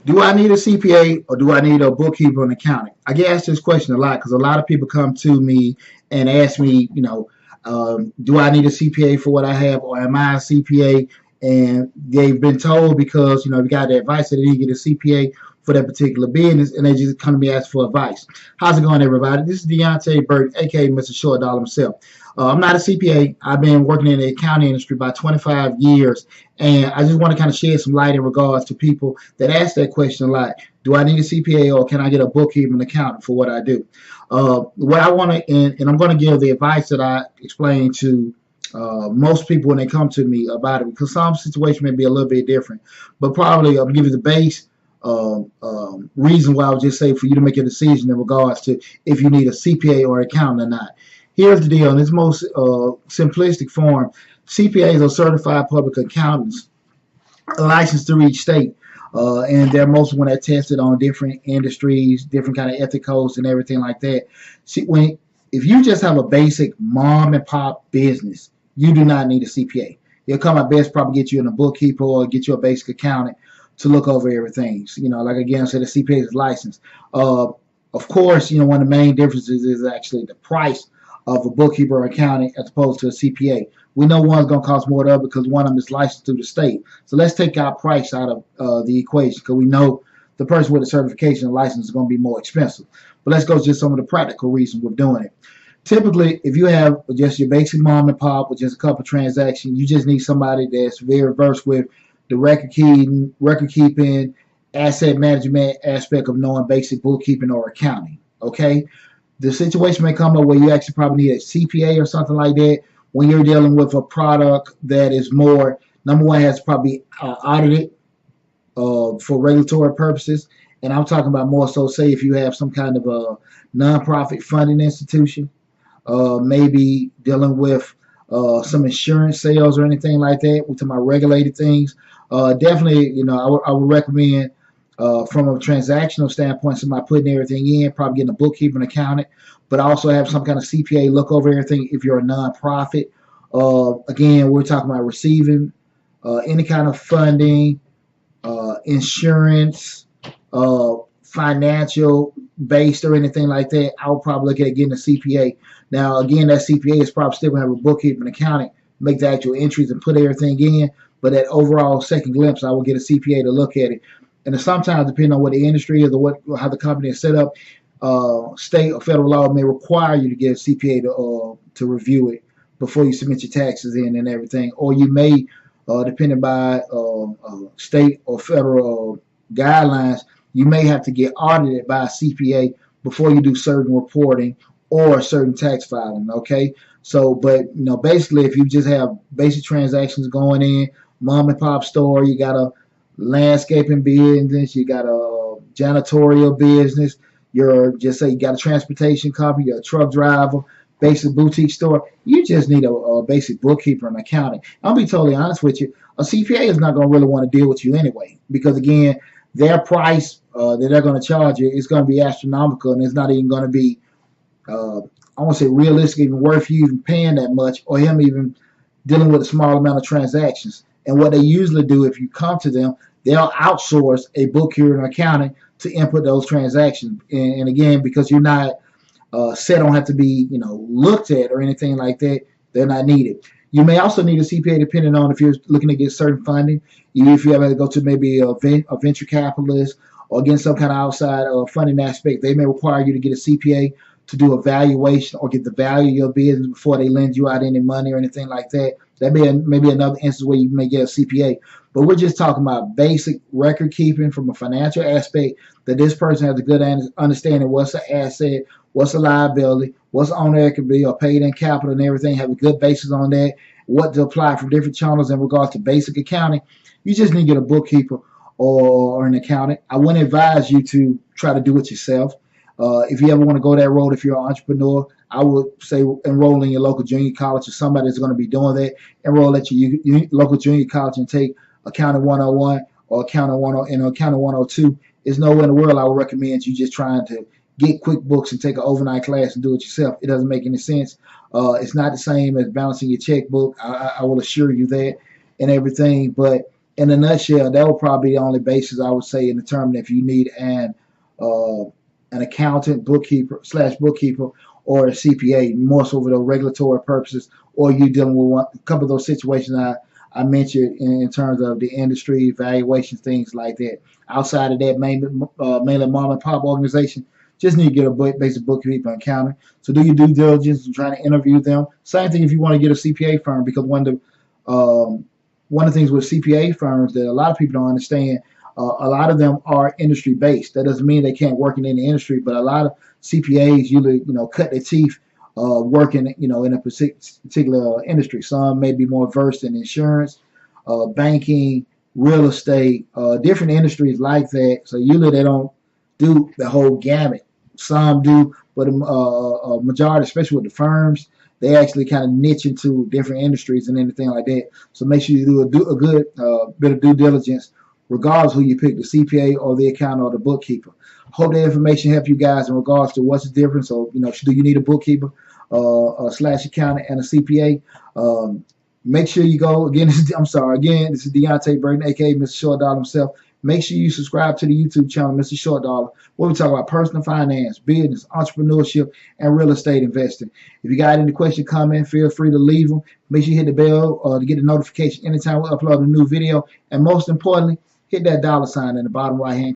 Do I need a CPA or do I need a bookkeeper and accountant? I get asked this question a lot because a lot of people come to me and ask me, do I need a CPA for what I have or am I a CPA? And they've been told because, we got the advice that they need to get a CPA for that particular business and they just come to me ask for advice. How's it going, everybody? This is Deonte Burden, aka Mr. Short Dollar himself. I'm not a CPA. I've been working in the accounting industry about 25 years, and I just want to kind of shed some light in regards to people that ask that question a lot. Do I need a CPA or can I get a bookkeeper and accountant for what I do? What I want to, and I'm going to give the advice that I explain to most people when they come to me about it, because some situations may be a little bit different. But probably I'll give you the base reason why I would just say for you to make a decision in regards to if you need a CPA or accountant or not. Here's the deal. In its most simplistic form, CPAs are certified public accountants licensed through each state. And they're most when they're tested on different industries, different kind of ethic codes and everything like that. See, if you just have a basic mom and pop business, you do not need a CPA. It'll come out best probably get you in a bookkeeper or get you a basic accountant to look over everything. So, like again, I said, the CPA is licensed. Of course, one of the main differences is actually the price of a bookkeeper or accountant as opposed to a CPA. We know one's going to cost more than the other because one of them is licensed through the state. So let's take our price out of the equation because we know the person with a certification and license is going to be more expensive. But let's go to just some of the practical reasons we're doing it. Typically, if you have just your basic mom and pop with just a couple transactions, you just need somebody that's very versed with the record keeping, asset management aspect of knowing basic bookkeeping or accounting. Okay, the situation may come up where you actually probably need a CPA or something like that when you're dealing with a product that is more, number one, has probably audited for regulatory purposes. And I'm talking about more so, say, if you have some kind of a nonprofit funding institution, maybe dealing with some insurance sales or anything like that. We're talking about regulated things. Definitely, I would recommend from a transactional standpoint, somebody putting everything in, probably getting a bookkeeping accountant, but also have some kind of CPA look over everything if you're a nonprofit. Again, we're talking about receiving any kind of funding, insurance, financial based or anything like that. I would probably look at getting a CPA. Now, again, that CPA is probably still going to have a bookkeeping accountant, make the actual entries and put everything in. But that overall second glimpse, I will get a CPA to look at it. And sometimes, depending on what the industry is or how the company is set up, state or federal law may require you to get a CPA to review it before you submit your taxes in and everything. Or you may, depending by state or federal guidelines, you may have to get audited by a CPA before you do certain reporting or certain tax filing. Okay, so but basically, if you just have basic transactions going in, mom and pop store, you got a landscaping business, you got a janitorial business, you're just say you got a transportation company, you're a truck driver, basic boutique store, you just need a basic bookkeeper and accounting. I'll be totally honest with you, a CPA is not going to really want to deal with you anyway because again, their price that they're going to charge you is going to be astronomical and it's not even going to be I won't say realistic, even worth you even paying that much or him even dealing with a small amount of transactions. And what they usually do if you come to them, they'll outsource a bookkeeper and accountant to input those transactions. And again, because you're not set on have to be looked at or anything like that, they're not needed. You may also need a CPA depending on if you're looking to get certain funding. If you ever go to maybe a venture capitalist or get some kind of outside funding aspect, they may require you to get a CPA to do a valuation or get the value of your business before they lend you out any money or anything like that. That may be another instance where you may get a CPA. But we're just talking about basic record keeping from a financial aspect that this person has a good understanding what's an asset, what's a liability, what's on there could be or paid in capital and everything, have a good basis on that, what to apply from different channels in regards to basic accounting. You just need to get a bookkeeper or an accountant. I wouldn't advise you to try to do it yourself. If you ever want to go that road, if you're an entrepreneur, I would say enroll in your local junior college or somebody that's going to be doing that. Enroll at your local junior college and take Accounting 101 or Accounting 102. There's nowhere in the world I would recommend you just trying to get QuickBooks and take an overnight class and do it yourself. It doesn't make any sense. It's not the same as balancing your checkbook. I will assure you that and everything. But in a nutshell, that would probably be the only basis I would say in determining if you need an accountant, bookkeeper or a CPA, more so for the regulatory purposes, or you dealing with a couple of those situations I mentioned in terms of the industry evaluations, things like that. Outside of that, mainly mom and pop organization, just need to get a basic bookkeeper and accounting. So do your due diligence and trying to interview them. Same thing if you want to get a CPA firm, because one of the things with CPA firms that a lot of people don't understand, a lot of them are industry based. That doesn't mean they can't work in any industry, but a lot of CPAs usually, cut their teeth working, in a particular industry. Some may be more versed in insurance, banking, real estate, different industries like that. So usually they don't do the whole gamut. Some do, but a majority, especially with the firms, they actually kind of niche into different industries and anything like that. So make sure you do a good bit of due diligence, regardless who you pick, the CPA or the accountant or the bookkeeper. Hope that information helped you guys in regards to what's the difference. So, do you need a bookkeeper slash accountant and a CPA? Make sure you go, again, this is Deonte Burden, aka Mr. Short Dollar himself. Make sure you subscribe to the YouTube channel, Mr. Short Dollar, where we talk about personal finance, business, entrepreneurship, and real estate investing. If you got any question, comment, feel free to leave them. Make sure you hit the bell to get a notification anytime we upload a new video. And most importantly, hit that dollar sign in the bottom right hand